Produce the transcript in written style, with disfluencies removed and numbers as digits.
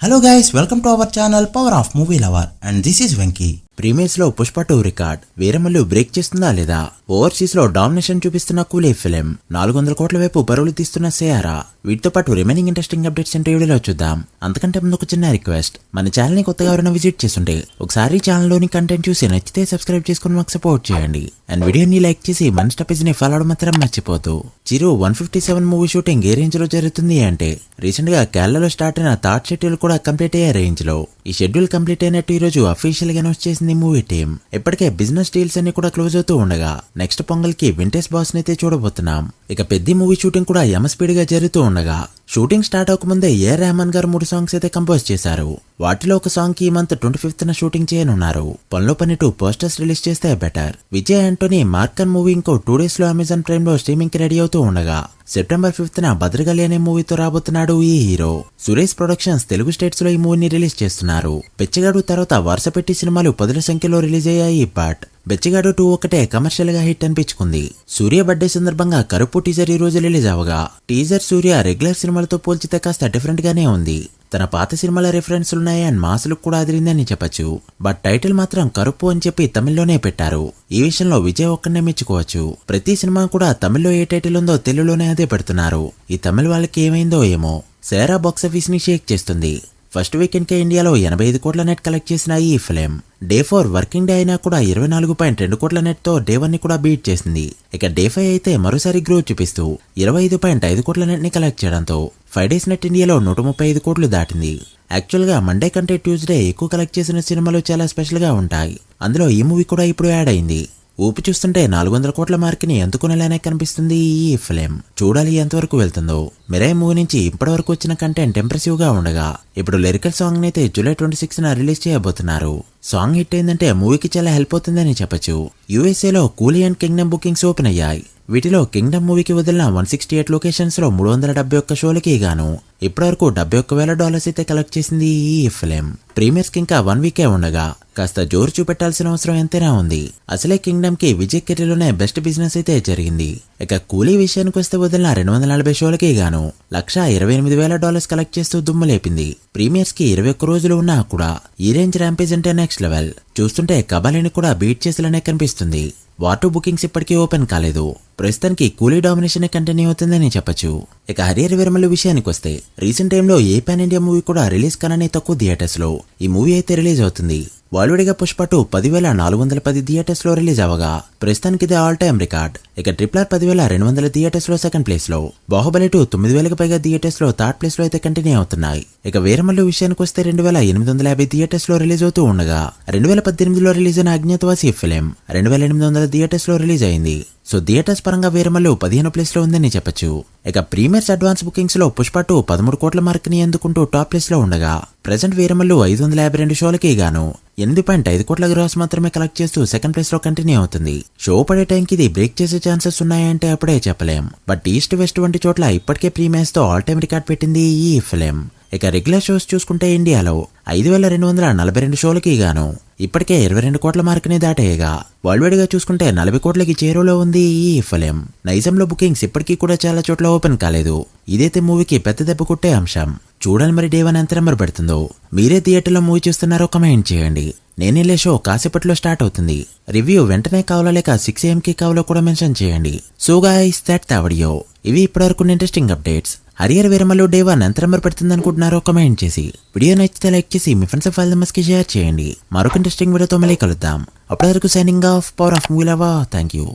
Hello guys, welcome to our channel Power of Movie Lover and this is Venky. Premieres లో Pushpa 2 record Veeramallu break చేస్తుందా లేదా? Overseas లో domination చూపిస్తున్న కూలీ film 400 కోట్ల వైపు పరుగులు తీస్తున్న సేయారా. వీటితో పాటు రిమైనింగ్ ఇంట్రెస్టింగ్ అప్డేట్స్ ఏంటో వీడియోలో చూద్దాం. అంతకంటే ముందు ఒక చిన్న రిక్వెస్ట్, మన ఛానల్ ని కొత్తగా ఎవరైనా విజిట్ చేస్తుంటే ఒకసారి ఛానల్ లోని కంటెంట్ చూసి నచ్చితే సబ్స్క్రైబ్ చేసుకుని మాకు సపోర్ట్ చేయండి. అండ్ వీడియోని లైక్ చేసి మన స్టాపేజ్ ని ఫాలో అవడం మాత్రం మర్చిపోతూ. చిరు 157 మూవీ షూటింగ్ ఏ రేంజ్ లో జరుగుతుంది అంటే రీసెంట్ గా కేరళలో స్టార్ట్ అయిన థర్డ్ షెడ్యూల్ కూడా కంప్లీట్ అయ్యే రేంజ్ లో. ఈ షెడ్యూల్ కంప్లీట్ అయినట్టు ఈ రోజు అఫీషియల్ గా అనౌన్స్ చేసింది మూవీ టీమ్. ఇప్పటికే బిజినెస్ డీల్స్ అన్ని కూడా క్లోజ్ అవుతూ ఉండగా నెక్స్ట్ పొంగల్ కి వింటేజ్ బాస్ అయితే చూడబోతున్నాం. ఇక పెద్ద మూవీ షూటింగ్ కూడా యమ స్పీడ్ గా జరుగుతూ ఉండగా షూటింగ్ స్టార్ట్ అవ్వకముందే ఏ రెహమాన్ గారు 3 సాంగ్స్ అయితే కంపోజ్ చేశారు. వాటిలో ఒక సాంగ్ కి ఈ మంత్ 25న షూటింగ్ చేయనున్నారు. పనిలో పని 2 పోస్టర్స్ రిలీజ్ చేస్తే బెటర్. విజయ్ ఆంటోనీ మార్కన్ మూవీ ఇంకో 2 డేస్ లో అమెజాన్ ప్రైమ్ లో స్ట్రీమింగ్ కి రెడీ అవుతూ ఉండగా సెప్టెంబర్ 5న భద్రకాళి అనే మూవీతో రాబోతున్నాడు ఈ hero. Suresh productions Telugu states లో ఈ మూవీని రిలీజ్ చేస్తున్నారు. బెచ్చగాడు తర్వాత వరుస పెట్టి సినిమాలు 10ల సంఖ్యలో రిలీజ్ అయ్యాయి. బట్ బెచ్చగాడు 2 ఒకటే కమర్షియల్ గా హిట్ అనిపించుకుంది. సూర్య బర్త్డే సందర్భంగా కరుపు టీజర్ ఈ రోజు రిలీజ్ అవగా టీజర్ సూర్య రెగ్యులర్ సినిమాలతో పోల్చితే కాస్త డిఫరెంట్ గానే ఉంది. తన పాత సినిమాల రిఫరెన్స్ ఉన్నాయి అండ్ మాసులు కూడా అదిరిందని చెప్పచ్చు. బట్ టైటిల్ మాత్రం కరుపు అని చెప్పి తమిళ్లోనే పెట్టారు. ఈ విషయంలో విజయ్ ఒక్కనే మెచ్చుకోవచ్చు. ప్రతి సినిమా కూడా తమిళ్లో ఏ టైటిల్ ఉందో తెలుగులోనే అదే పెడుతున్నారు. ఈ తమిళ వాళ్ళకి ఏమైందో ఏమో. సేరా బాక్సాఫీస్ ని షేక్ చేస్తుంది. ఫస్ట్ వీకెండ్ కే ఇండియాలో 85 కోట్ల నెట్ కలెక్ట్ చేసిన ఈ ఫిలిం డే 4 వర్కింగ్ డే అయినా కూడా 24.2 కోట్ల నెట్ తో డే 1 ని కూడా బీట్ చేసింది. ఇక డే 5 అయితే మరోసారి గ్రోత్ చూపిస్తూ 25.5 కోట్ల నెట్ ని కలెక్ట్ చేయడంతో 5 డేస్ నెట్ ఇండియాలో 135 కోట్లు దాటింది. యాక్చువల్ గా మండే కంటే ట్యూస్డే ఎక్కువ కలెక్ట్ చేసిన సినిమాలు చాలా స్పెషల్ గా ఉంటాయి. అందులో ఈ మూవీ కూడా ఇప్పుడు యాడ్ అయింది. ఊపి చూస్తుంటే 400 కోట్ల మార్క్ ని అందుకునేలానే కనిపిస్తుంది ఈ ఫిలిం. చూడాలి ఎంతవరకు వెళ్తుందో. మిరాయి మూవీ నుంచి ఇప్పటి వరకు వచ్చిన కంటెంట్ ఇంప్రెసివ్ గా ఉండగా ఇప్పుడు లిరికల్ సాంగ్ అయితే జూలై 26న రిలీజ్ చేయబోతున్నారు. సాంగ్ హిట్ అయిందంటే మూవీకి చాలా హెల్ప్ అవుతుందని చెప్పచ్చు. యూఎస్ఏలో కూలీ అండ్ కింగ్డమ్ బుకింగ్స్ ఓపెన్ అయ్యాయి. వీటిలో కింగ్డమ్ మూవీకి వదిలిన 168 లొకేషన్స్ లో 371 షోలకి గాను ఇప్పటివరకు $71,000 అయితే కలెక్ట్ చేసింది ఈ ఫిలిం. ప్రీమియర్స్ కి ఇంకా 1 వీకే ఉండగా కాస్త జోరు చూపెట్టాల్సిన అవసరం ఎంతైనా ఉంది. అసలే కింగ్డమ్ కి విజయ్ కెరీర్లోనే బెస్ట్ బిజినెస్ అయితే జరిగింది. ఇక కూలీ విషయానికి వస్తే వదిలిన 240 షోలకి గాను $128,000 కలెక్ట్ చేస్తూ దుమ్ము లేపింది. ప్రీమియర్స్ కి 21 రోజులు ఉన్నా కూడా ఈ రేంజ్ ర్యాంపేజ్ అంటే నెక్స్ట్ లెవెల్. చూస్తుంటే కబాలిని కూడా బీట్ చేసేలానే కనిపిస్తుంది. వాటర్ బుకింగ్స్ ఇప్పటికీ ఓపెన్ కాలేదు. ప్రస్తుతానికి కూలీ డామినేషన్ కంటిన్యూ అవుతుందని చెప్పచ్చు. ఇక హరియర్ వీరమల్లు విషయానికి వస్తే రీసెంట్ టైంలో ఏ పాన్ ఇండియా మూవీ కూడా రిలీజ్ కాననే తక్కువ థియేటర్స్ లో ఈ మూవీ అయితే రిలీజ్ అవుతుంది. వాల్వేడిగా పుష్ప 2 10,410 థియేటర్స్ లో రిలీజ్ అవగా ప్రస్తుతానికి ఇది ఆల్ టైమ్ రికార్డ్. ఇక RRR 10,200 థియేటర్స్ లో సెకండ్ ప్లేస్ లో, బాహుబలి 2 9,000కి పైగా థియేటర్స్ లో థర్డ్ ప్లేస్ లో అయితే కంటిన్యూ అవుతున్నాయి. ఇక వీరమల్లు విషయానికి వస్తే 2,850 థియేటర్స్ లో రిలీజ్ అవుతూ ఉండగా 2018లో రిలీజ్ అయిన అజ్ఞాతవాసి ఫిలిం 2,800 థియేటర్స్ లో రిలీజ్ అయింది. సో థియేటర్స్ పరంగా వీరమల్లు 15వ ప్లేస్ లో ఉందని చెప్పచ్చు. ఇక ప్రీమియర్స్ అడ్వాన్స్ బుకింగ్స్ లో పుష్ప 2 13 కోట్ల మార్క్ ని అందుకుంటూ టాప్ ప్లేస్ లో ఉండగా ప్రెజెంట్ వీరమల్లు 552 షోలకి గాను 8.5 కోట్ల గ్రాస్ మాత్రమే కలెక్ట్ చేస్తూ సెకండ్ ప్లేస్ లో కంటిన్యూ అవుతుంది. షో పడే టైంకి ఇది బ్రేక్ చేసే ఛాన్సెస్ ఉన్నాయంటే అప్పుడే చెప్పలేం. బట్ ఈస్ట్ వెస్ట్ వంటి చోట్ల ఇప్పటికే ప్రీమియర్స్ తో ఆల్ టైమ్ రికార్డ్ పెట్టింది ఈ ఫిలిం. ఇక రెగ్యులర్ షోస్ చూసుకుంటే ఇండియాలో 5,242 షోలకి గాను ఇప్పటికే 22 కోట్ల మార్క్ ని దాటేయగా వరల్డ్ గా చూసుకుంటే 40 కోట్లకి చేరువలో ఉంది ఈ ఫిలిం. నైజంలో బుకింగ్స్ ఇప్పటికీ కూడా చాలా చోట్ల ఓపెన్ కాలేదు. ఇదైతే మూవీకి పెద్ద దెబ్బ కొట్టే అంశం. చూడాలి మరి డే 1 ఎంత నెంబర్ పెడుతుందో. మీరే థియేటర్లో మూవీ చూస్తున్నారో కమెంట్ చేయండి. నేనెళ్ళే షో కాసేపట్లో స్టార్ట్ అవుతుంది. రివ్యూ వెంటనే కావాలా లేక 6 AM కి కావాలో కూడా మెన్షన్ చేయండి. So guys that's the video. ఇవి ఇప్పటివరకు interesting updates. Harrier Veeramallu day 1 ఎంత నెంబర్ పెడుతుంది అనుకుంటున్నారో కమెంట్ చేసి వీడియో నచ్చితే లైక్ చేసి మీ ఫ్రెండ్స్ ఫైల్ కి షేర్ చేయండి. మరొక ఇంట్రెస్టింగ్ వీడియోతో మళ్ళీ కలుద్దాం. అప్పటి వరకు signing off. Power of movie lover. Thank you.